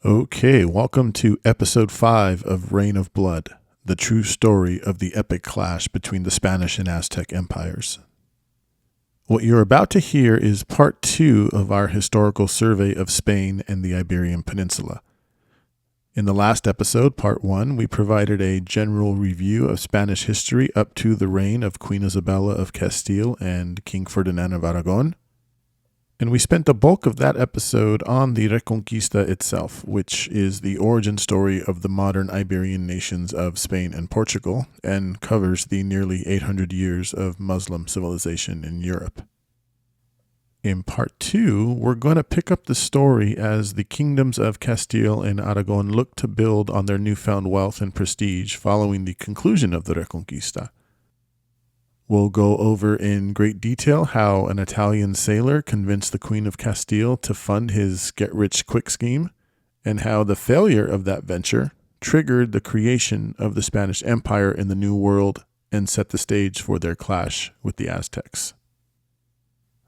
Okay, welcome to episode 5 of Reign of Blood, the true story of the epic clash between the Spanish and Aztec empires. What you're about to hear is part 2 of our historical survey of Spain and the Iberian Peninsula. In the last episode, part 1, we provided a general review of Spanish history up to the reign of Queen Isabella of Castile and King Hernan of Aragon. And we spent the bulk of that episode on the Reconquista itself, which is the origin story of the modern Iberian nations of Spain and Portugal, and covers the nearly 800 years of Muslim civilization in Europe. In part 2, we're going to pick up the story as the kingdoms of Castile and Aragon look to build on their newfound wealth and prestige following the conclusion of the Reconquista. We'll go over in great detail how an Italian sailor convinced the Queen of Castile to fund his get-rich-quick scheme, and how the failure of that venture triggered the creation of the Spanish Empire in the New World and set the stage for their clash with the Aztecs.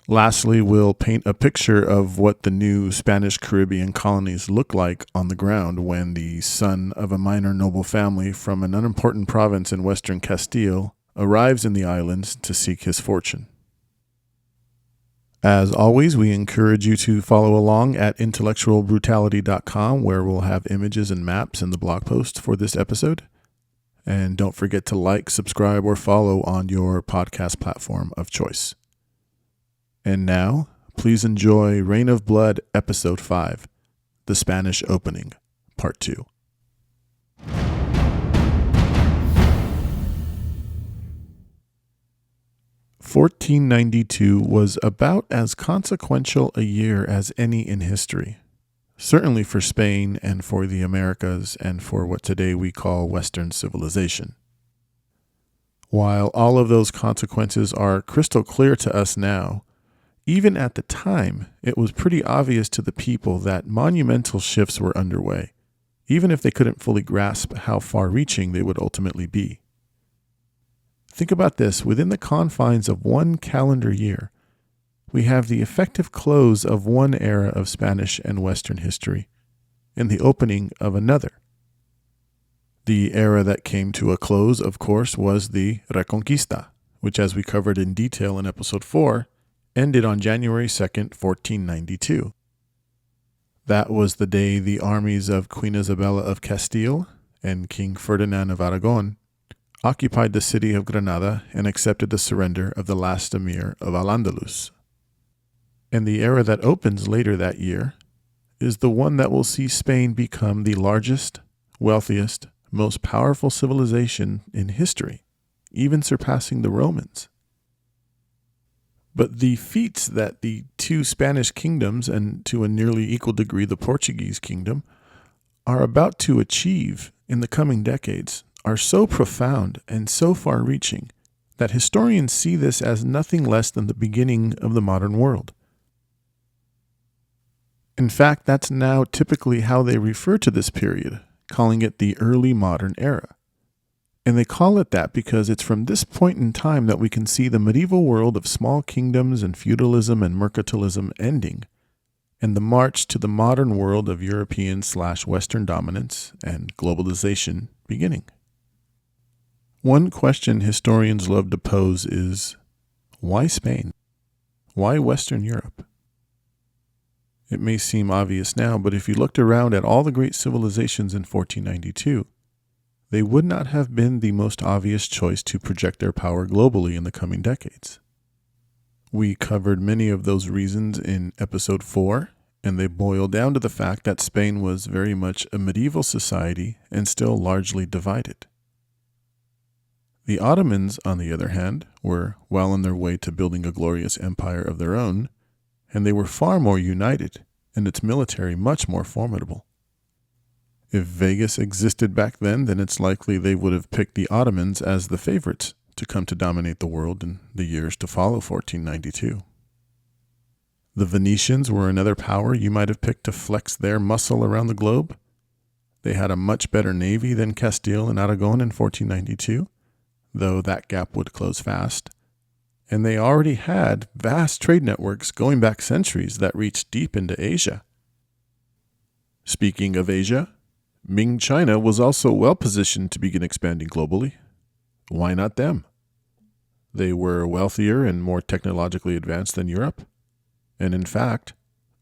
Lastly, we'll paint a picture of what the new Spanish Caribbean colonies look like on the ground when the son of a minor noble family from an unimportant province in western Castile arrives in the islands to seek his fortune. As always, we encourage you to follow along at intellectualbrutality.com, where we'll have images and maps in the blog post for this episode. And don't forget to like, subscribe, or follow on your podcast platform of choice. And now, please enjoy Reign of Blood, Episode 5, The Spanish Opening, Part 2. 1492 was about as consequential a year as any in history, certainly for Spain and for the Americas and for what today we call Western civilization. While all of those consequences are crystal clear to us now, even at the time, it was pretty obvious to the people that monumental shifts were underway, even if they couldn't fully grasp how far-reaching they would ultimately be. Think about this. Within the confines of one calendar year, we have the effective close of one era of Spanish and Western history and the opening of another. The era that came to a close, of course, was the Reconquista, which, as we covered in detail in episode 4, ended on January 2nd, 1492. That was the day the armies of Queen Isabella of Castile and King Ferdinand of Aragon occupied the city of Granada and accepted the surrender of the last emir of Al-Andalus. And the era that opens later that year is the one that will see Spain become the largest, wealthiest, most powerful civilization in history, even surpassing the Romans. But the feats that the two Spanish kingdoms, and to a nearly equal degree the Portuguese kingdom, are about to achieve in the coming decades are so profound and so far-reaching that historians see this as nothing less than the beginning of the modern world. In fact, that's now typically how they refer to this period, calling it the early modern era. And they call it that because it's from this point in time that we can see the medieval world of small kingdoms and feudalism and mercantilism ending, and the march to the modern world of European/Western dominance and globalization beginning. One question historians love to pose is, why Spain? Why Western Europe? It may seem obvious now, but if you looked around at all the great civilizations in 1492, they would not have been the most obvious choice to project their power globally in the coming decades. We covered many of those reasons in episode 4, and they boil down to the fact that Spain was very much a medieval society and still largely divided. The Ottomans, on the other hand, were well on their way to building a glorious empire of their own, and they were far more united, and its military much more formidable. If Vegas existed back then it's likely they would have picked the Ottomans as the favorites to come to dominate the world in the years to follow 1492. The Venetians were another power you might have picked to flex their muscle around the globe. They had a much better navy than Castile and Aragon in 1492, though that gap would close fast. And they already had vast trade networks going back centuries that reached deep into Asia. Speaking of Asia, Ming China was also well positioned to begin expanding globally. Why not them? They were wealthier and more technologically advanced than Europe. And in fact,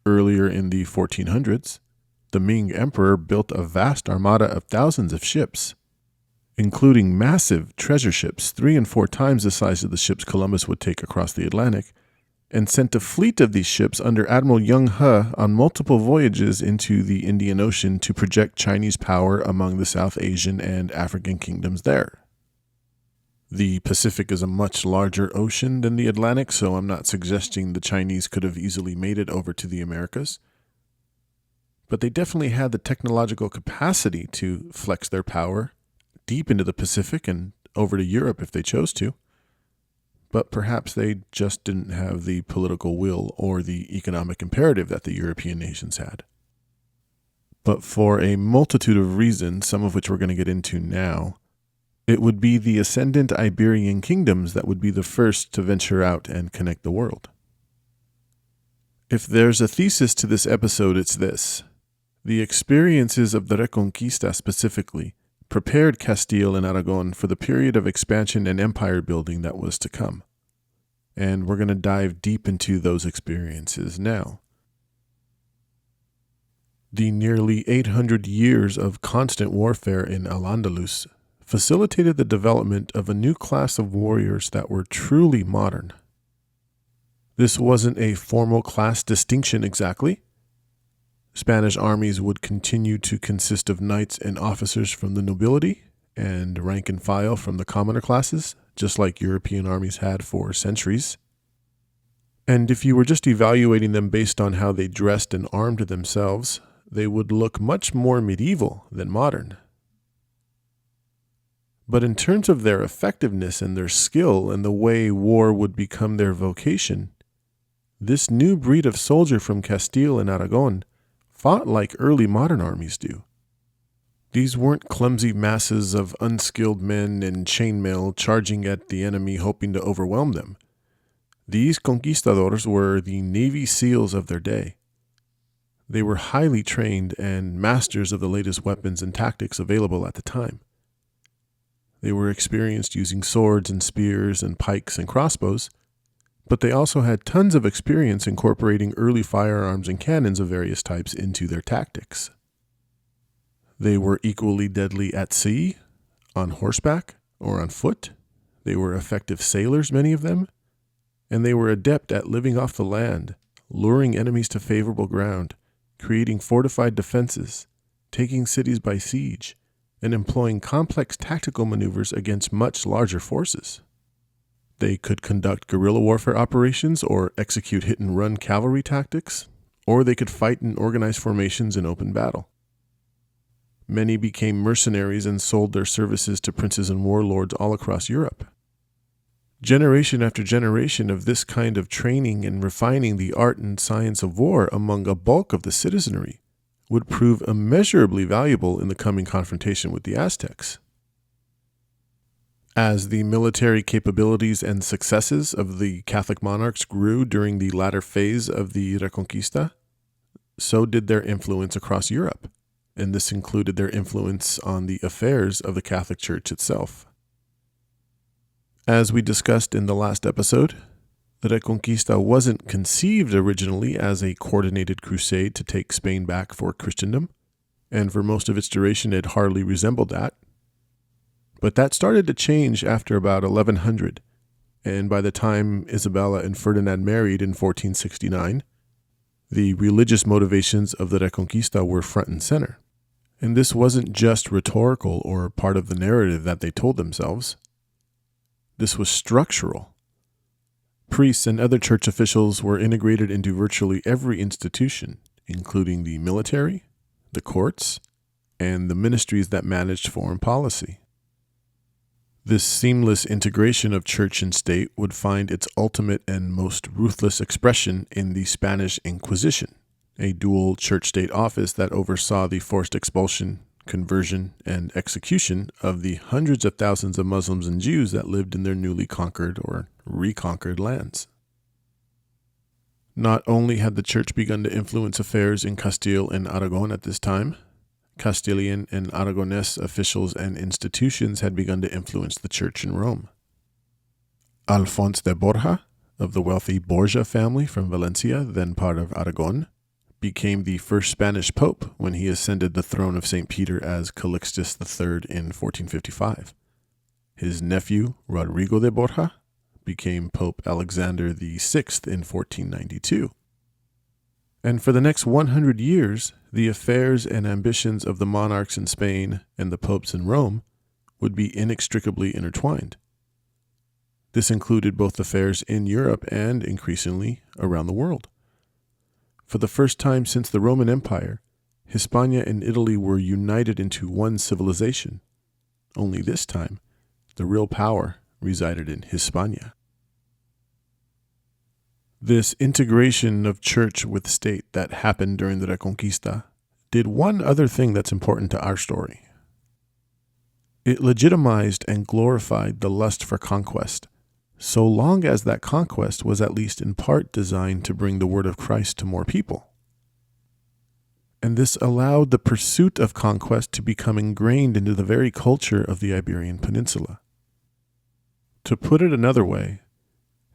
earlier in the 1400s, the Ming Emperor built a vast armada of thousands of ships, including massive treasure ships 3 and 4 times the size of the ships Columbus would take across the Atlantic, and sent a fleet of these ships under Admiral Young He on multiple voyages into the Indian Ocean to project Chinese power among the South Asian and African kingdoms there. The Pacific is a much larger ocean than the Atlantic, so I'm not suggesting the Chinese could have easily made it over to the Americas. But they definitely had the technological capacity to flex their power deep into the Pacific and over to Europe if they chose to. But perhaps they just didn't have the political will or the economic imperative that the European nations had. But for a multitude of reasons, some of which we're going to get into now, it would be the ascendant Iberian kingdoms that would be the first to venture out and connect the world. If there's a thesis to this episode, it's this. The experiences of the Reconquista specifically prepared Castile and Aragon for the period of expansion and empire building that was to come. And we're going to dive deep into those experiences now. The nearly 800 years of constant warfare in Al-Andalus facilitated the development of a new class of warriors that were truly modern. This wasn't a formal class distinction exactly. Spanish armies would continue to consist of knights and officers from the nobility and rank and file from the commoner classes, just like European armies had for centuries. And if you were just evaluating them based on how they dressed and armed themselves, they would look much more medieval than modern. But in terms of their effectiveness and their skill and the way war would become their vocation, this new breed of soldier from Castile and Aragon fought like early modern armies do. These weren't clumsy masses of unskilled men in chainmail charging at the enemy hoping to overwhelm them. These conquistadors were the Navy SEALs of their day. They were highly trained and masters of the latest weapons and tactics available at the time. They were experienced using swords and spears and pikes and crossbows, but they also had tons of experience incorporating early firearms and cannons of various types into their tactics. They were equally deadly at sea, on horseback, or on foot. They were effective sailors, many of them, and they were adept at living off the land, luring enemies to favorable ground, creating fortified defenses, taking cities by siege, and employing complex tactical maneuvers against much larger forces. They could conduct guerrilla warfare operations or execute hit-and-run cavalry tactics, or they could fight in organized formations in open battle. Many became mercenaries and sold their services to princes and warlords all across Europe. Generation after generation of this kind of training and refining the art and science of war among a bulk of the citizenry would prove immeasurably valuable in the coming confrontation with the Aztecs. As the military capabilities and successes of the Catholic monarchs grew during the latter phase of the Reconquista, so did their influence across Europe, and this included their influence on the affairs of the Catholic Church itself. As we discussed in the last episode, the Reconquista wasn't conceived originally as a coordinated crusade to take Spain back for Christendom, and for most of its duration it hardly resembled that. But that started to change after about 1100, and by the time Isabella and Ferdinand married in 1469, the religious motivations of the Reconquista were front and center. And this wasn't just rhetorical or part of the narrative that they told themselves. This was structural. Priests and other church officials were integrated into virtually every institution, including the military, the courts, and the ministries that managed foreign policy. This seamless integration of church and state would find its ultimate and most ruthless expression in the Spanish Inquisition, a dual church-state office that oversaw the forced expulsion, conversion, and execution of the hundreds of thousands of Muslims and Jews that lived in their newly conquered or reconquered lands. Not only had the church begun to influence affairs in Castile and Aragon at this time, Castilian and Aragonese officials and institutions had begun to influence the church in Rome. Alphonse de Borja, of the wealthy Borgia family from Valencia, then part of Aragon, became the first Spanish pope when he ascended the throne of St. Peter as Calixtus III in 1455. His nephew, Rodrigo de Borja, became Pope Alexander VI in 1492. And for the next 100 years, the affairs and ambitions of the monarchs in Spain and the popes in Rome would be inextricably intertwined. This included both affairs in Europe and, increasingly, around the world. For the first time since the Roman Empire, Hispania and Italy were united into one civilization. Only this time, the real power resided in Hispania. This integration of church with state that happened during the Reconquista did one other thing that's important to our story. It legitimized and glorified the lust for conquest, so long as that conquest was at least in part designed to bring the word of Christ to more people. And this allowed the pursuit of conquest to become ingrained into the very culture of the Iberian Peninsula. To put it another way,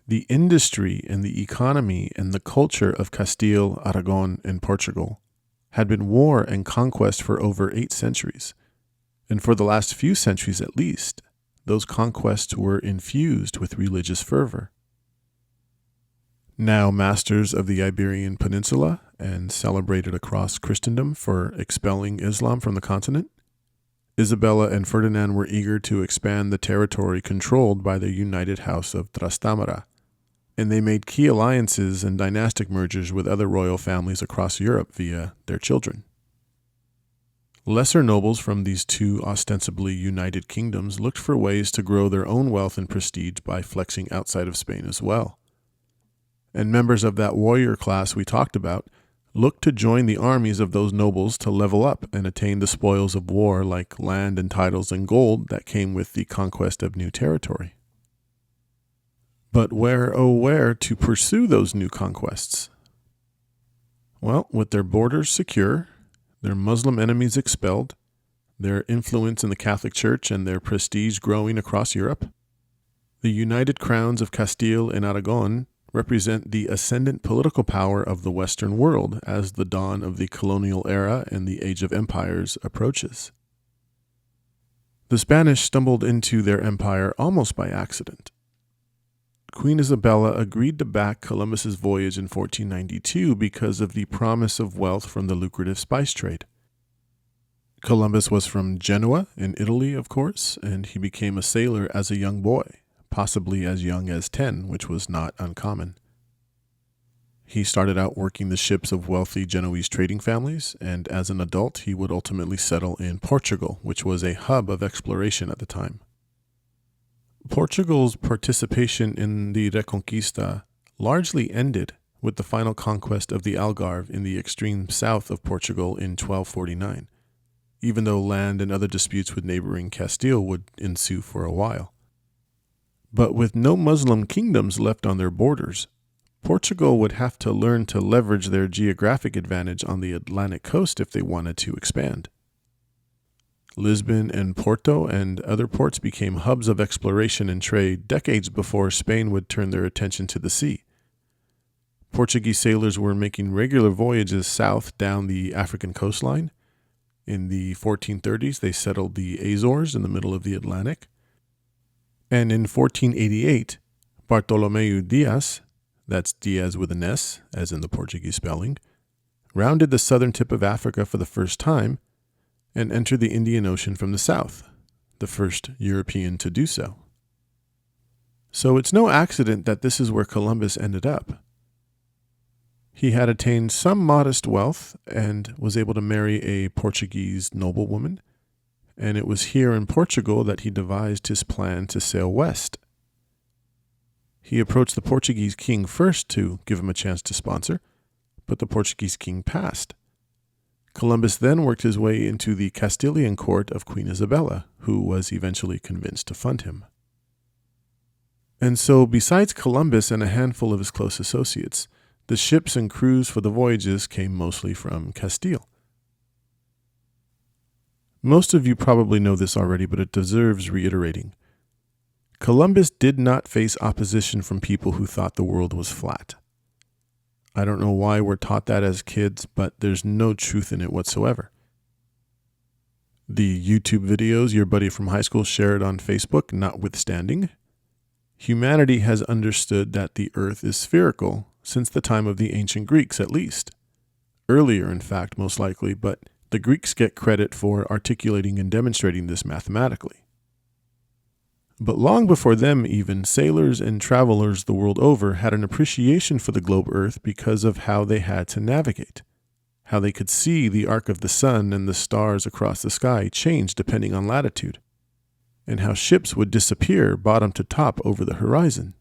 the industry and the economy and the culture of Castile, Aragon, and Portugal had been war and conquest for over 8 centuries, and for the last few centuries at least, those conquests were infused with religious fervor. Now masters of the Iberian Peninsula and celebrated across Christendom for expelling Islam from the continent, Isabella and Ferdinand were eager to expand the territory controlled by the united house of Trastamara, and they made key alliances and dynastic mergers with other royal families across Europe via their children. Lesser nobles from these two ostensibly united kingdoms looked for ways to grow their own wealth and prestige by flexing outside of Spain as well. And members of that warrior class we talked about looked to join the armies of those nobles to level up and attain the spoils of war like land and titles and gold that came with the conquest of new territory. But where, oh where, to pursue those new conquests? Well, with their borders secure, their Muslim enemies expelled, their influence in the Catholic Church and their prestige growing across Europe, the united crowns of Castile and Aragon represent the ascendant political power of the Western world as the dawn of the colonial era and the Age of Empires approaches. The Spanish stumbled into their empire almost by accident. Queen Isabella agreed to back Columbus's voyage in 1492 because of the promise of wealth from the lucrative spice trade. Columbus was from Genoa in Italy, of course, and he became a sailor as a young boy, possibly as young as 10, which was not uncommon. He started out working the ships of wealthy Genoese trading families, and as an adult he would ultimately settle in Portugal, which was a hub of exploration at the time. Portugal's participation in the Reconquista largely ended with the final conquest of the Algarve in the extreme south of Portugal in 1249, even though land and other disputes with neighboring Castile would ensue for a while. But with no Muslim kingdoms left on their borders, Portugal would have to learn to leverage their geographic advantage on the Atlantic coast if they wanted to expand. Lisbon and Porto and other ports became hubs of exploration and trade decades before Spain would turn their attention to the sea. Portuguese sailors were making regular voyages south down the African coastline. In the 1430s, they settled the Azores in the middle of the Atlantic. And in 1488, Bartolomeu Dias, that's Diaz with an S, as in the Portuguese spelling, rounded the southern tip of Africa for the first time and entered the Indian Ocean from the south, the first European to do so. So it's no accident that this is where Columbus ended up. He had attained some modest wealth and was able to marry a Portuguese noblewoman, and it was here in Portugal that he devised his plan to sail west. He approached the Portuguese king first to give him a chance to sponsor, but the Portuguese king passed. Columbus then worked his way into the Castilian court of Queen Isabella, who was eventually convinced to fund him. And so, besides Columbus and a handful of his close associates, The ships and crews for the voyages came mostly from Castile. Most of you probably know this already, but it deserves reiterating. Columbus did not face opposition from people who thought the world was flat. I don't know why we're taught that as kids, but there's no truth in it whatsoever. The YouTube videos your buddy from high school shared on Facebook notwithstanding, humanity has understood that the earth is spherical since the time of the ancient Greeks at least. Earlier, in fact, most likely, but the Greeks get credit for articulating and demonstrating this mathematically. But long before them even, sailors and travelers the world over had an appreciation for the globe Earth because of how they had to navigate, how they could see the arc of the sun and the stars across the sky change depending on latitude, and how ships would disappear bottom to top over the horizon.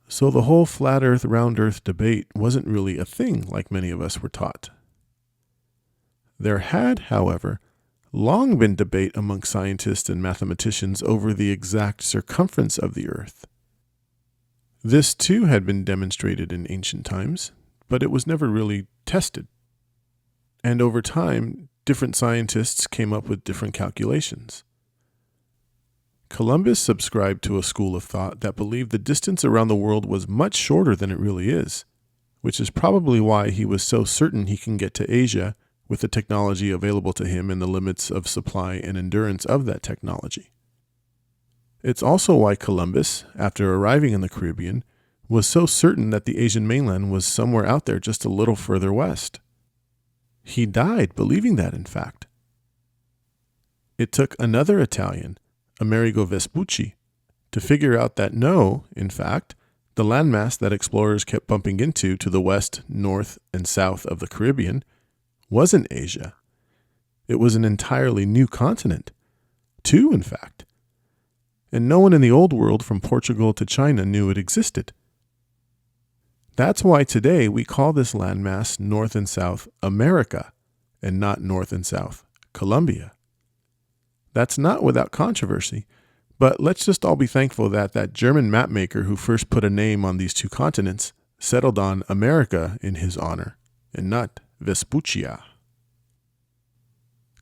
So the whole flat Earth, round Earth debate wasn't really a thing like many of us were taught. There had, however, long been debate among scientists and mathematicians over the exact circumference of the Earth. This too had been demonstrated in ancient times, but it was never really tested. And over time, different scientists came up with different calculations. Columbus subscribed to a school of thought that believed the distance around the world was much shorter than it really is, which is probably why he was so certain he can get to Asia with the technology available to him and the limits of supply and endurance of that technology. It's also why Columbus, after arriving in the Caribbean, was so certain that the Asian mainland was somewhere out there just a little further west. He died believing that, in fact. It took another Italian, Amerigo Vespucci, to figure out that no, in fact, the landmass that explorers kept bumping into to the west, north, and south of the Caribbean wasn't Asia. It was an entirely new continent. Two, in fact. And no one in the old world from Portugal to China knew it existed. That's why today we call this landmass North and South America and not North and South Colombia. That's not without controversy, but let's just all be thankful that that German mapmaker who first put a name on these two continents settled on America in his honor and not Vespuccia.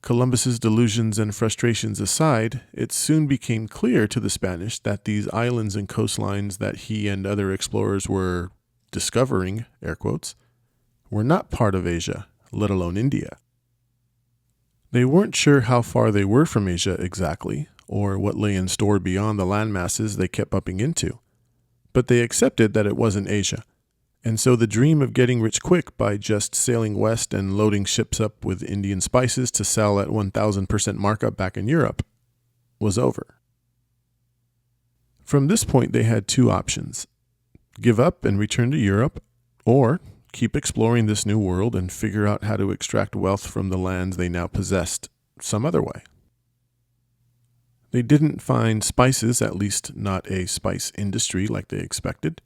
Columbus's delusions and frustrations aside, it soon became clear to the Spanish that these islands and coastlines that he and other explorers were discovering, air quotes, were not part of Asia, let alone India. They weren't sure how far they were from Asia exactly, or what lay in store beyond the landmasses they kept bumping into, but they accepted that it wasn't Asia. And so the dream of getting rich quick by just sailing west and loading ships up with Indian spices to sell at 1,000% markup back in Europe was over. From this point, they had two options: give up and return to Europe, or keep exploring this new world and figure out how to extract wealth from the lands they now possessed some other way. They didn't find spices, at least not a spice industry like they expected.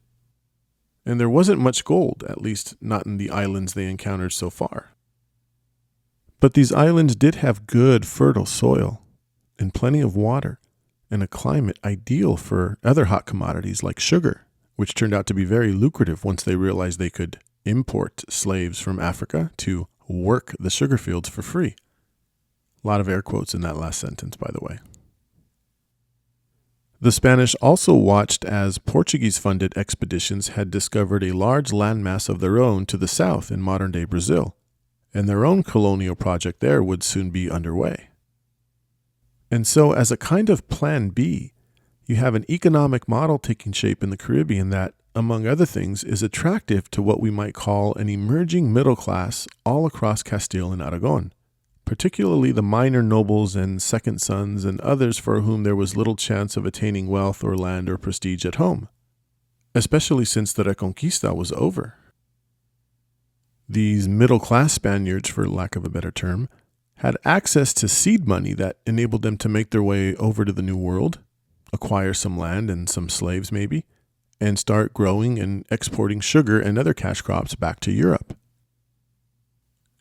And there wasn't much gold, at least not in the islands they encountered so far. But these islands did have good, fertile soil, and plenty of water, and a climate ideal for other hot commodities like sugar, which turned out to be very lucrative once they realized they could import slaves from Africa to work the sugar fields for free. A lot of air quotes in that last sentence, by the way. The Spanish also watched as Portuguese-funded expeditions had discovered a large landmass of their own to the south in modern-day Brazil, and their own colonial project there would soon be underway. And so, as a kind of plan B, you have an economic model taking shape in the Caribbean that, among other things, is attractive to what we might call an emerging middle class all across Castile and Aragon, particularly the minor nobles and second sons and others for whom there was little chance of attaining wealth or land or prestige at home, especially since the Reconquista was over. These middle-class Spaniards, for lack of a better term, had access to seed money that enabled them to make their way over to the New World, acquire some land and some slaves maybe, and start growing and exporting sugar and other cash crops back to Europe.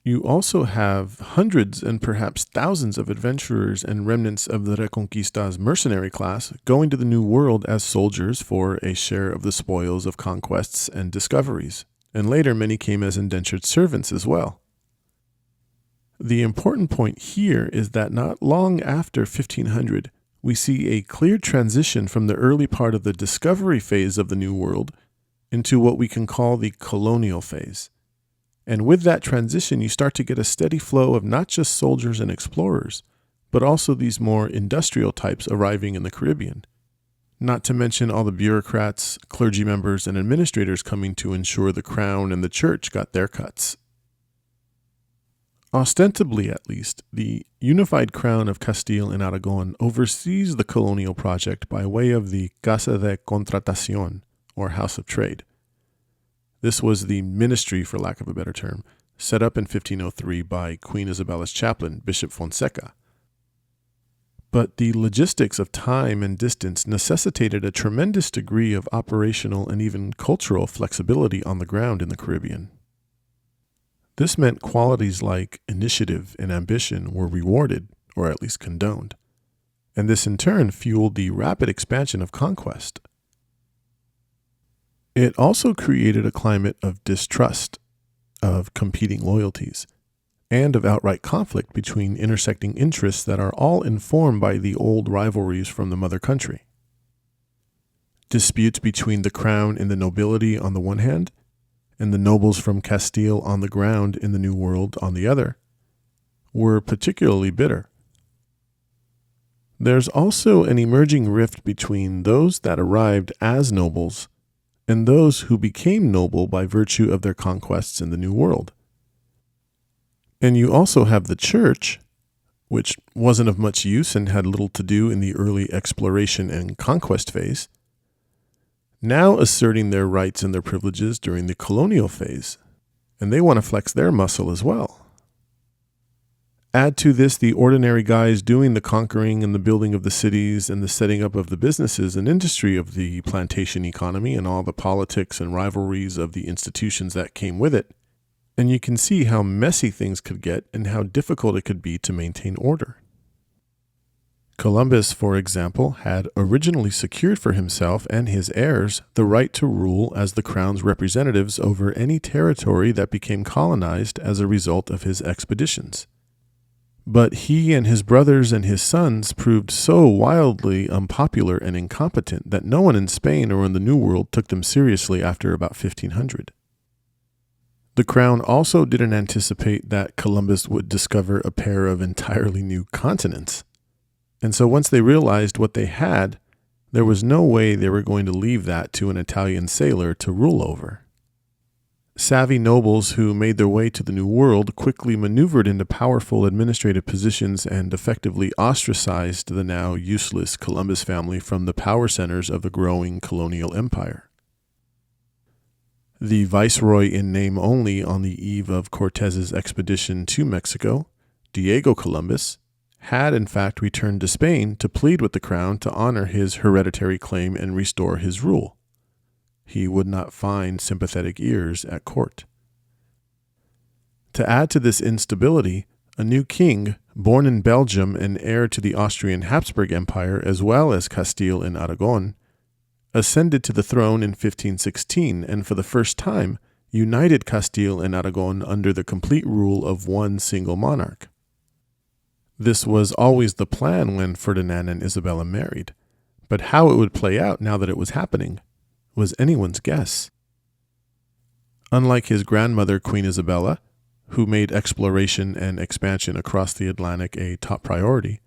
You also have hundreds and perhaps thousands of adventurers and remnants of the Reconquista's mercenary class going to the New World as soldiers for a share of the spoils of conquests and discoveries, and later many came as indentured servants as well. The important point here is that not long after 1500, we see a clear transition from the early part of the discovery phase of the New World into what we can call the colonial phase. And with that transition, you start to get a steady flow of not just soldiers and explorers, but also these more industrial types arriving in the Caribbean. Not to mention all the bureaucrats, clergy members, and administrators coming to ensure the crown and the church got their cuts. Ostensibly, at least, the unified crown of Castile and Aragon oversees the colonial project by way of the Casa de Contratación, or House of Trade. This was the ministry, for lack of a better term, set up in 1503 by Queen Isabella's chaplain, Bishop Fonseca. But the logistics of time and distance necessitated a tremendous degree of operational and even cultural flexibility on the ground in the Caribbean. This meant qualities like initiative and ambition were rewarded, or at least condoned, and this in turn fueled the rapid expansion of conquest. It also created a climate of distrust, of competing loyalties, and of outright conflict between intersecting interests that are all informed by the old rivalries from the mother country. Disputes between the crown and the nobility on the one hand, and the nobles from Castile on the ground in the New World on the other, were particularly bitter. There's also an emerging rift between those that arrived as nobles and those who became noble by virtue of their conquests in the New World. And you also have the church, which wasn't of much use and had little to do in the early exploration and conquest phase, now asserting their rights and their privileges during the colonial phase, and they want to flex their muscle as well. Add to this the ordinary guys doing the conquering and the building of the cities and the setting up of the businesses and industry of the plantation economy and all the politics and rivalries of the institutions that came with it, and you can see how messy things could get and how difficult it could be to maintain order. Columbus, for example, had originally secured for himself and his heirs the right to rule as the crown's representatives over any territory that became colonized as a result of his expeditions. But he and his brothers and his sons proved so wildly unpopular and incompetent that no one in Spain or in the New World took them seriously after about 1500. The crown also didn't anticipate that Columbus would discover a pair of entirely new continents. And so once they realized what they had, there was no way they were going to leave that to an Italian sailor to rule over. Savvy nobles who made their way to the New World quickly maneuvered into powerful administrative positions and effectively ostracized the now useless Columbus family from the power centers of the growing colonial empire. The viceroy in name only on the eve of Cortez's expedition to Mexico, Diego Columbus, had in fact returned to Spain to plead with the crown to honor his hereditary claim and restore his rule. He would not find sympathetic ears at court. To add to this instability, a new king, born in Belgium and heir to the Austrian Habsburg Empire as well as Castile and Aragon, ascended to the throne in 1516 and for the first time united Castile and Aragon under the complete rule of one single monarch. This was always the plan when Ferdinand and Isabella married, but how it would play out now that it was happening was anyone's guess. Unlike his grandmother, Queen Isabella, who made exploration and expansion across the Atlantic a top priority,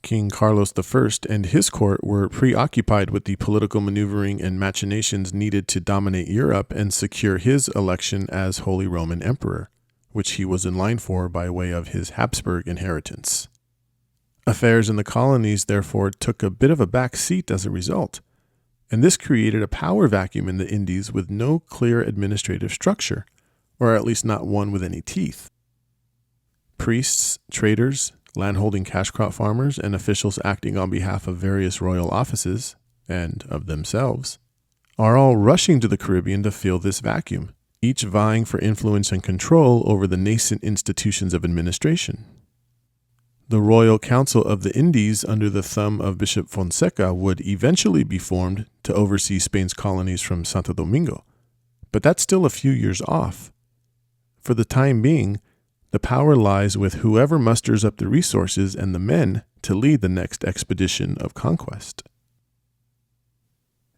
King Carlos I and his court were preoccupied with the political maneuvering and machinations needed to dominate Europe and secure his election as Holy Roman Emperor, which he was in line for by way of his Habsburg inheritance. Affairs in the colonies, therefore, took a bit of a back seat as a result, and this created a power vacuum in the Indies with no clear administrative structure, or at least not one with any teeth. Priests, traders, landholding cash crop farmers, and officials acting on behalf of various royal offices, and of themselves, are all rushing to the Caribbean to fill this vacuum, each vying for influence and control over the nascent institutions of administration. The Royal Council of the Indies under the thumb of Bishop Fonseca would eventually be formed to oversee Spain's colonies from Santo Domingo, But that's still a few years off. For the time being, the power lies with whoever musters up the resources and the men to lead the next expedition of conquest.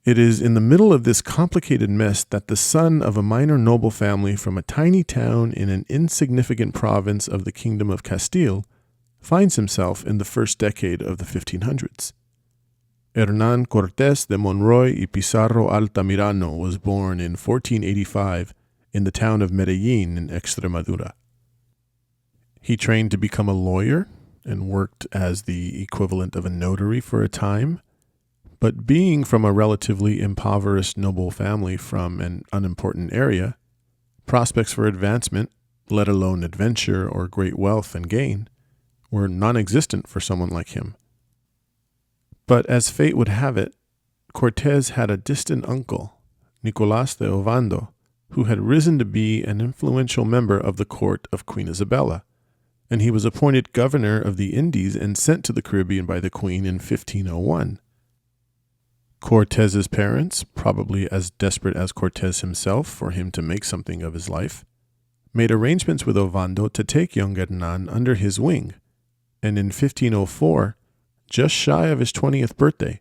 It is in the middle of this complicated mess that the son of a minor noble family from a tiny town in an insignificant province of the Kingdom of Castile finds himself in the first decade of the 1500s. Hernan Cortéz de Monroy y Pizarro Altamirano was born in 1485 in the town of Medellín in Extremadura. He trained to become a lawyer and worked as the equivalent of a notary for a time, but being from a relatively impoverished noble family from an unimportant area, prospects for advancement, let alone adventure or great wealth and gain, were non-existent for someone like him. But as fate would have it, Cortés had a distant uncle, Nicolás de Ovando, who had risen to be an influential member of the court of Queen Isabella, and he was appointed governor of the Indies and sent to the Caribbean by the Queen in 1501. Cortés's parents, probably as desperate as Cortés himself for him to make something of his life, made arrangements with Ovando to take young Hernan under his wing, and in 1504, just shy of his 20th birthday,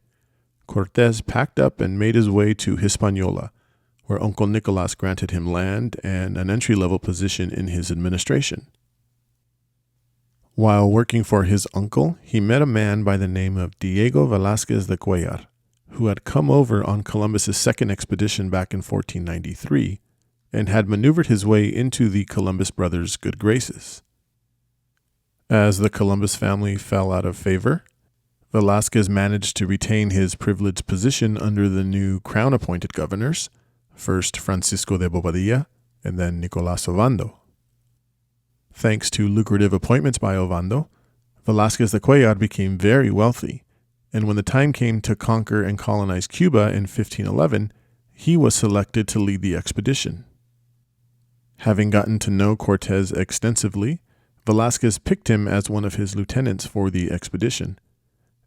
Cortés packed up and made his way to Hispaniola, where Uncle Nicolás granted him land and an entry-level position in his administration. While working for his uncle, he met a man by the name of Diego Velázquez de Cuellar, who had come over on Columbus's second expedition back in 1493 and had maneuvered his way into the Columbus brothers' good graces. As the Columbus family fell out of favor, Velázquez managed to retain his privileged position under the new crown-appointed governors, first Francisco de Bobadilla and then Nicolás Ovando. Thanks to lucrative appointments by Ovando, Velázquez de Cuellar became very wealthy, and when the time came to conquer and colonize Cuba in 1511, he was selected to lead the expedition. Having gotten to know Cortés extensively, Velázquez picked him as one of his lieutenants for the expedition,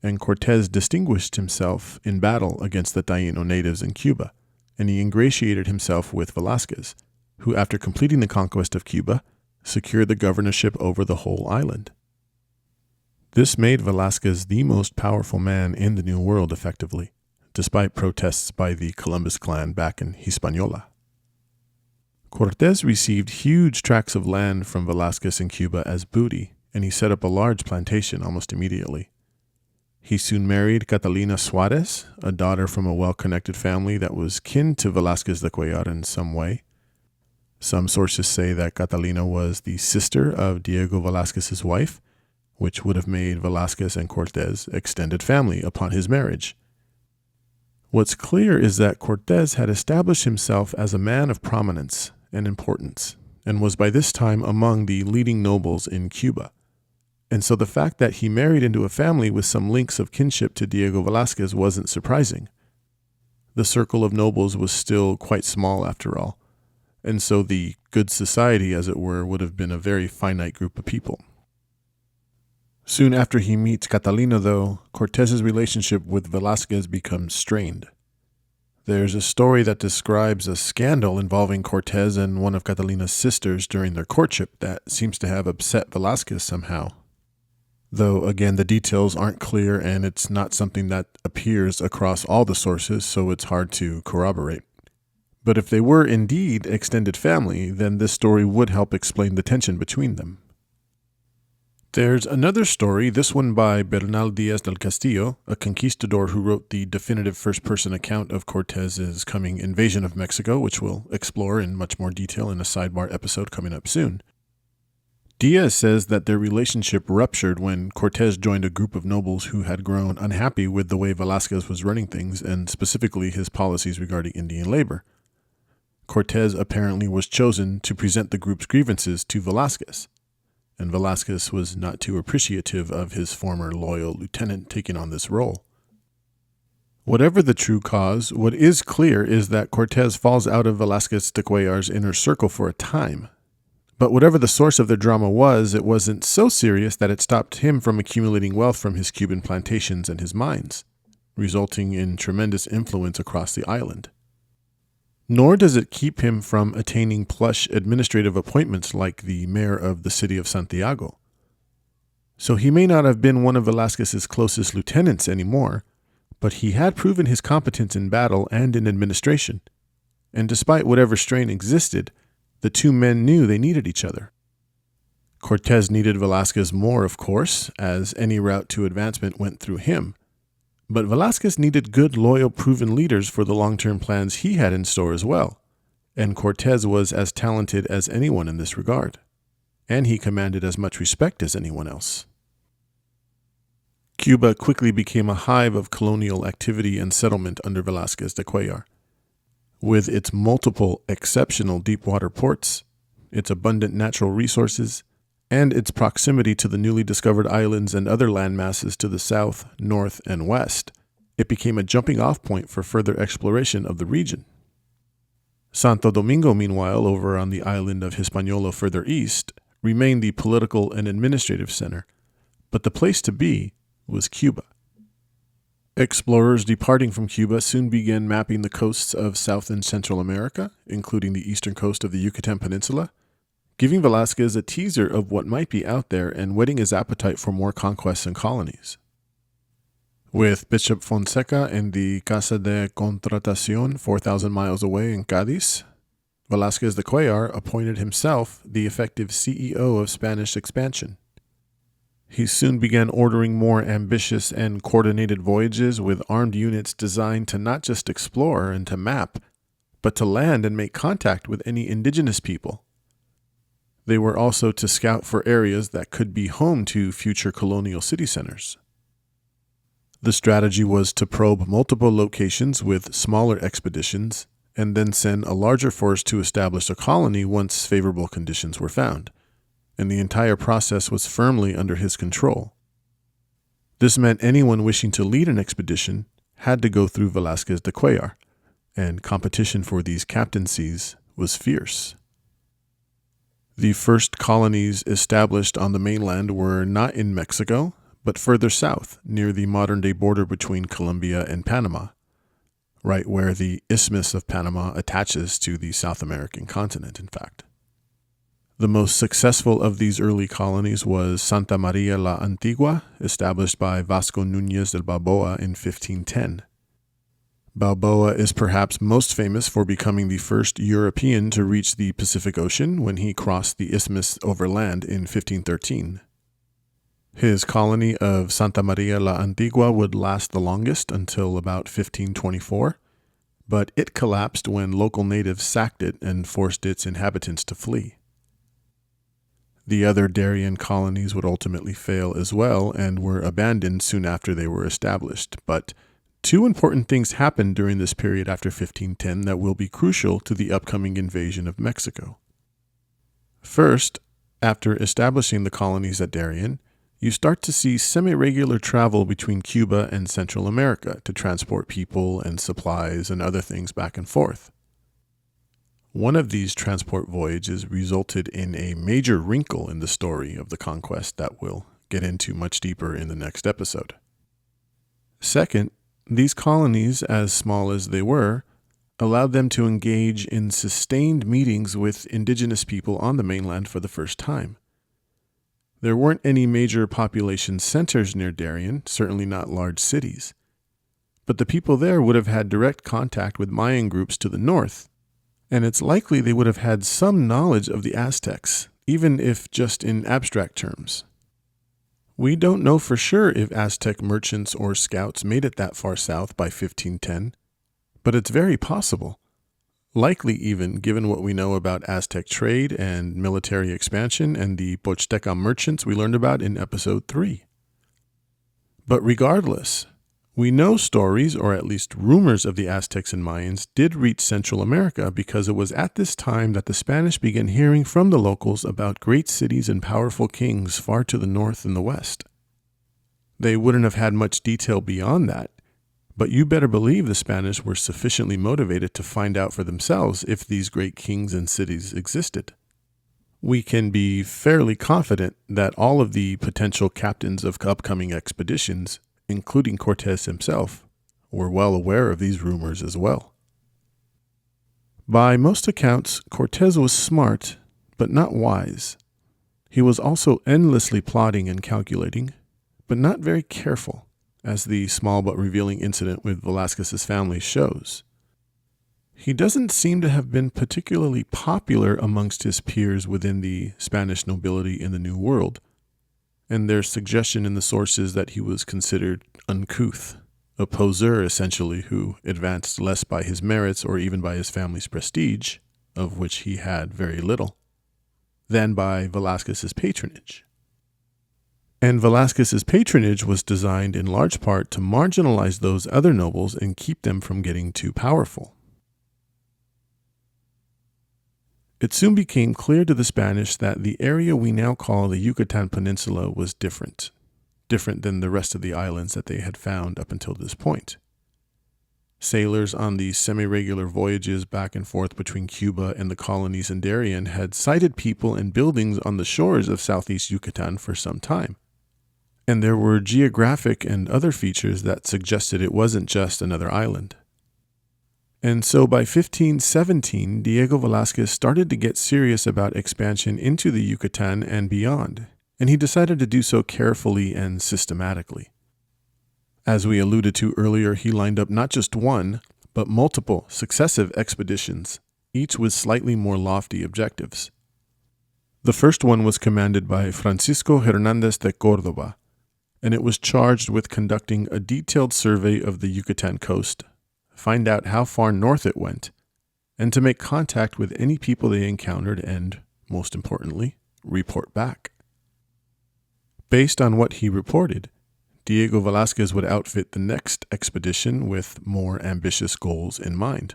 and Cortés distinguished himself in battle against the Taíno natives in Cuba, and he ingratiated himself with Velázquez, who, after completing the conquest of Cuba, secured the governorship over the whole island. This made Velázquez the most powerful man in the New World effectively, despite protests by the Columbus clan back in Hispaniola. Cortés received huge tracts of land from Velázquez in Cuba as booty, and he set up a large plantation almost immediately. He soon married Catalina Suárez, a daughter from a well-connected family that was kin to Velázquez de Cuellar in some way. Some sources say that Catalina was the sister of Diego Velázquez's wife, which would have made Velázquez and Cortés extended family upon his marriage. What's clear is that Cortés had established himself as a man of prominence and importance, and was by this time among the leading nobles in Cuba. And so the fact that he married into a family with some links of kinship to Diego Velázquez wasn't surprising. The circle of nobles was still quite small after all, and so the good society, as it were, would have been a very finite group of people. Soon after he meets Catalina, though, Cortés's relationship with Velázquez becomes strained. There's a story that describes a scandal involving Cortés and one of Catalina's sisters during their courtship that seems to have upset Velázquez somehow. Though, again, the details aren't clear and it's not something that appears across all the sources, so it's hard to corroborate. But if they were indeed extended family, then this story would help explain the tension between them. There's another story, this one by Bernal Díaz del Castillo, a conquistador who wrote the definitive first-person account of Cortés's coming invasion of Mexico, which we'll explore in much more detail in a sidebar episode coming up soon. Díaz says that their relationship ruptured when Cortés joined a group of nobles who had grown unhappy with the way Velázquez was running things, and specifically his policies regarding Indian labor. Cortés apparently was chosen to present the group's grievances to Velázquez, and Velázquez was not too appreciative of his former loyal lieutenant taking on this role. Whatever the true cause, what is clear is that Cortés falls out of Velázquez de Cuellar's inner circle for a time. But whatever the source of their drama was, it wasn't so serious that it stopped him from accumulating wealth from his Cuban plantations and his mines, resulting in tremendous influence across the island. Nor does it keep him from attaining plush administrative appointments like the mayor of the city of Santiago. So he may not have been one of Velázquez's closest lieutenants anymore, but he had proven his competence in battle and in administration. And despite whatever strain existed, the two men knew they needed each other. Cortés needed Velázquez more, of course, as any route to advancement went through him. But Velázquez needed good, loyal, proven leaders for the long-term plans he had in store as well. And Cortés was as talented as anyone in this regard. And he commanded as much respect as anyone else. Cuba quickly became a hive of colonial activity and settlement under Velázquez de Cuéllar. With its multiple exceptional deep-water ports, its abundant natural resources, and its proximity to the newly discovered islands and other land masses to the south, north, and west, it became a jumping-off point for further exploration of the region. Santo Domingo, meanwhile, over on the island of Hispaniola further east, remained the political and administrative center, but the place to be was Cuba. Explorers departing from Cuba soon began mapping the coasts of South and Central America, including the eastern coast of the Yucatan Peninsula, giving Velázquez a teaser of what might be out there and whetting his appetite for more conquests and colonies. With Bishop Fonseca and the Casa de Contratación 4,000 miles away in Cádiz, Velázquez de Cuéllar appointed himself the effective CEO of Spanish expansion. He soon began ordering more ambitious and coordinated voyages with armed units designed to not just explore and to map, but to land and make contact with any indigenous people. They were also to scout for areas that could be home to future colonial city centers. The strategy was to probe multiple locations with smaller expeditions and then send a larger force to establish a colony once favorable conditions were found. And the entire process was firmly under his control. This meant anyone wishing to lead an expedition had to go through Velázquez de Cuéllar, and competition for these captaincies was fierce. The first colonies established on the mainland were not in Mexico, but further south, near the modern-day border between Colombia and Panama, right where the Isthmus of Panama attaches to the South American continent, in fact. The most successful of these early colonies was Santa Maria la Antigua, established by Vasco Núñez de Balboa in 1510. Balboa is perhaps most famous for becoming the first European to reach the Pacific Ocean when he crossed the isthmus overland in 1513. His colony of Santa Maria la Antigua would last the longest until about 1524, but it collapsed when local natives sacked it and forced its inhabitants to flee. The other Darien colonies would ultimately fail as well and were abandoned soon after they were established. But two important things happened during this period after 1510 that will be crucial to the upcoming invasion of Mexico. First, after establishing the colonies at Darien, you start to see semi-regular travel between Cuba and Central America to transport people and supplies and other things back and forth. One of these transport voyages resulted in a major wrinkle in the story of the conquest that we'll get into much deeper in the next episode. Second, these colonies, as small as they were, allowed them to engage in sustained meetings with indigenous people on the mainland for the first time. There weren't any major population centers near Darien, certainly not large cities. But the people there would have had direct contact with Mayan groups to the north, and it's likely they would have had some knowledge of the Aztecs, even if just in abstract terms. We don't know for sure if Aztec merchants or scouts made it that far south by 1510, but it's very possible. Likely even, given what we know about Aztec trade and military expansion and the Pochteka merchants we learned about in episode 3. But regardless, we know stories, or at least rumors of the Aztecs and Mayans, did reach Central America because it was at this time that the Spanish began hearing from the locals about great cities and powerful kings far to the north and the west. They wouldn't have had much detail beyond that, but you better believe the Spanish were sufficiently motivated to find out for themselves if these great kings and cities existed. We can be fairly confident that all of the potential captains of upcoming expeditions, including Cortés himself, were well aware of these rumors as well. By most accounts, Cortés was smart, but not wise. He was also endlessly plotting and calculating, but not very careful, as the small but revealing incident with Velázquez's family shows. He doesn't seem to have been particularly popular amongst his peers within the Spanish nobility in the New World, and there's suggestion in the sources that he was considered uncouth, a poseur essentially who advanced less by his merits or even by his family's prestige, of which he had very little, than by Velázquez's patronage. And Velázquez's patronage was designed in large part to marginalize those other nobles and keep them from getting too powerful. It soon became clear to the Spanish that the area we now call the Yucatan Peninsula was different than the rest of the islands that they had found up until this point. Sailors on these semi-regular voyages back and forth between Cuba and the colonies in Darien had sighted people and buildings on the shores of southeast Yucatan for some time. And there were geographic and other features that suggested it wasn't just another island. And so by 1517, Diego Velázquez started to get serious about expansion into the Yucatan and beyond, and he decided to do so carefully and systematically. As we alluded to earlier, he lined up not just one, but multiple successive expeditions, each with slightly more lofty objectives. The first one was commanded by Francisco Hernández de Córdoba, and it was charged with conducting a detailed survey of the Yucatan coast, find out how far north it went, and to make contact with any people they encountered and, most importantly, report back. Based on what he reported, Diego Velázquez would outfit the next expedition with more ambitious goals in mind,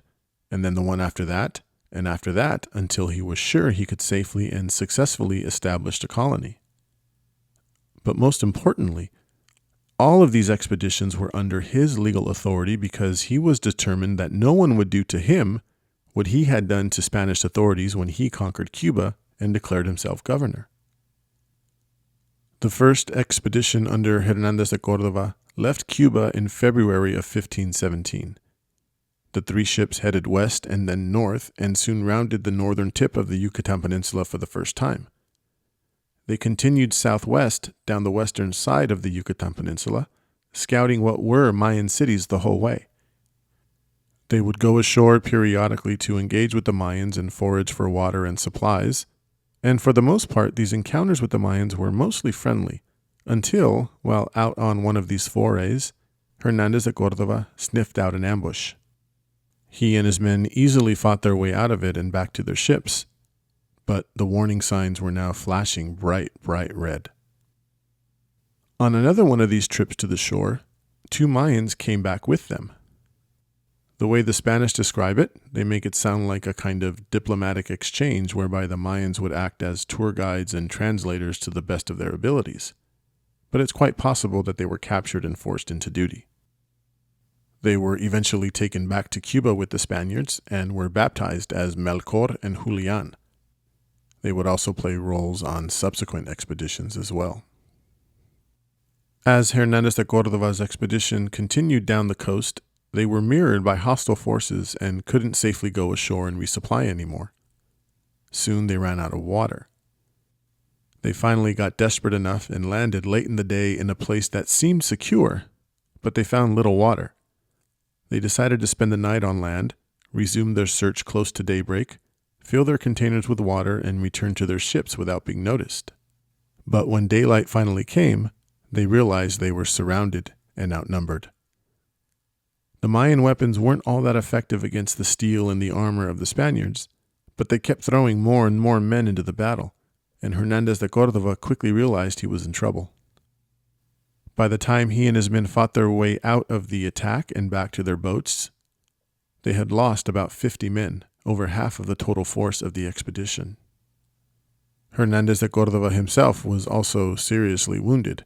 and then the one after that, and after that, until he was sure he could safely and successfully establish a colony. But most importantly, all of these expeditions were under his legal authority because he was determined that no one would do to him what he had done to Spanish authorities when he conquered Cuba and declared himself governor. The first expedition under Hernández de Córdoba left Cuba in February of 1517. The three ships headed west and then north and soon rounded the northern tip of the Yucatan Peninsula for the first time. They continued southwest down the western side of the Yucatan Peninsula, scouting what were Mayan cities the whole way. They would go ashore periodically to engage with the Mayans and forage for water and supplies, and for the most part, these encounters with the Mayans were mostly friendly, until, while out on one of these forays, Hernández de Córdoba sniffed out an ambush. He and his men easily fought their way out of it and back to their ships, but the warning signs were now flashing bright red. On another one of these trips to the shore, 2 Mayans came back with them. The way the Spanish describe it, they make it sound like a kind of diplomatic exchange whereby the Mayans would act as tour guides and translators to the best of their abilities. But it's quite possible that they were captured and forced into duty. They were eventually taken back to Cuba with the Spaniards and were baptized as Melchor and Julian. They would also play roles on subsequent expeditions as well. As Hernández de Córdoba's expedition continued down the coast, they were mirrored by hostile forces and couldn't safely go ashore and resupply anymore. Soon they ran out of water. They finally got desperate enough and landed late in the day in a place that seemed secure, but they found little water. They decided to spend the night on land, resume their search close to daybreak, fill their containers with water, and return to their ships without being noticed. But when daylight finally came, they realized they were surrounded and outnumbered. The Mayan weapons weren't all that effective against the steel and the armor of the Spaniards, but they kept throwing more and more men into the battle, and Hernández de Córdoba quickly realized he was in trouble. By the time he and his men fought their way out of the attack and back to their boats, they had lost about 50 men, over half of the total force of the expedition. Hernández de Córdoba himself was also seriously wounded,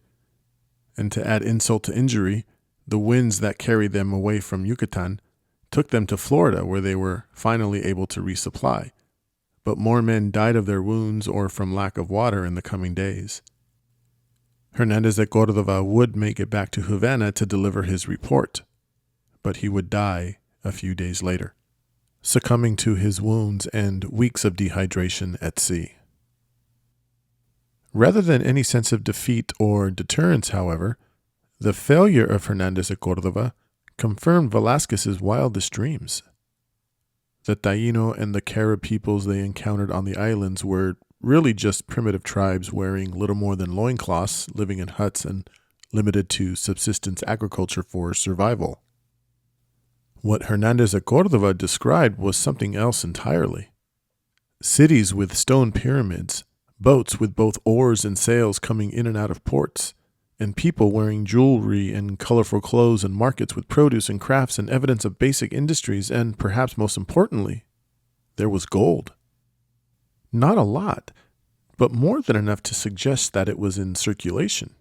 and to add insult to injury, the winds that carried them away from Yucatan took them to Florida, where they were finally able to resupply, but more men died of their wounds or from lack of water in the coming days. Hernández de Córdoba would make it back to Havana to deliver his report, but he would die a few days later. succumbing to his wounds and weeks of dehydration at sea. Rather than any sense of defeat or deterrence, however, the failure of Hernandez of Córdoba confirmed Velázquez's wildest dreams. The Taíno and the Carib peoples they encountered on the islands were really just primitive tribes wearing little more than loincloths, living in huts, and limited to subsistence agriculture for survival. What Hernandez of Córdoba described was something else entirely. Cities with stone pyramids, boats with both oars and sails coming in and out of ports, and people wearing jewelry and colorful clothes, and markets with produce and crafts and evidence of basic industries, and perhaps most importantly, there was gold. Not a lot, but more than enough to suggest that it was in circulation.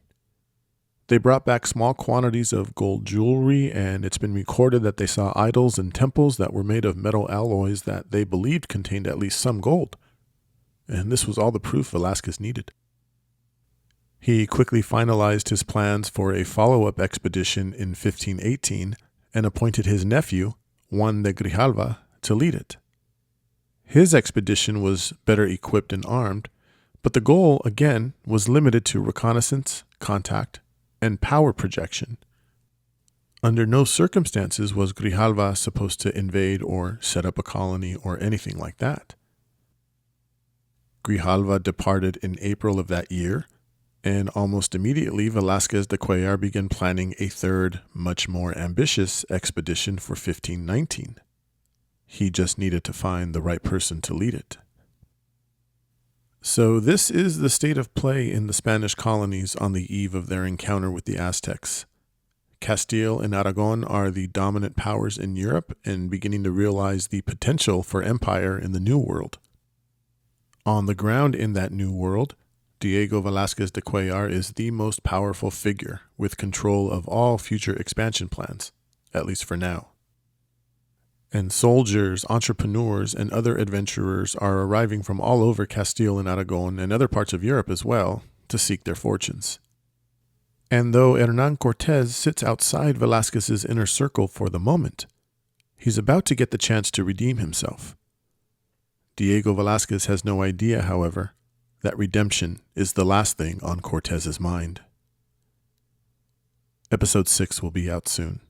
They brought back small quantities of gold jewelry, and it's been recorded that they saw idols and temples that were made of metal alloys that they believed contained at least some gold. And this was all the proof Velázquez needed. He quickly finalized his plans for a follow-up expedition in 1518 and appointed his nephew, Juan de Grijalva, to lead it. His expedition was better equipped and armed, but the goal, again, was limited to reconnaissance, contact, and power projection. Under no circumstances was Grijalva supposed to invade or set up a colony or anything like that. Grijalva departed in April of that year, and almost immediately Velázquez de Cuéllar began planning a third, much more ambitious expedition for 1519. He just needed to find the right person to lead it. So this is the state of play in the Spanish colonies on the eve of their encounter with the Aztecs. Castile and Aragon are the dominant powers in Europe and beginning to realize the potential for empire in the New World. On the ground in that New World, Diego Velázquez de Cuéllar is the most powerful figure with control of all future expansion plans, at least for now. And soldiers, entrepreneurs, and other adventurers are arriving from all over Castile and Aragon and other parts of Europe as well to seek their fortunes. And though Hernan Cortéz sits outside Velázquez's inner circle for the moment, he's about to get the chance to redeem himself. Diego Velázquez has no idea, however, that redemption is the last thing on Cortez's mind. Episode 6 will be out soon.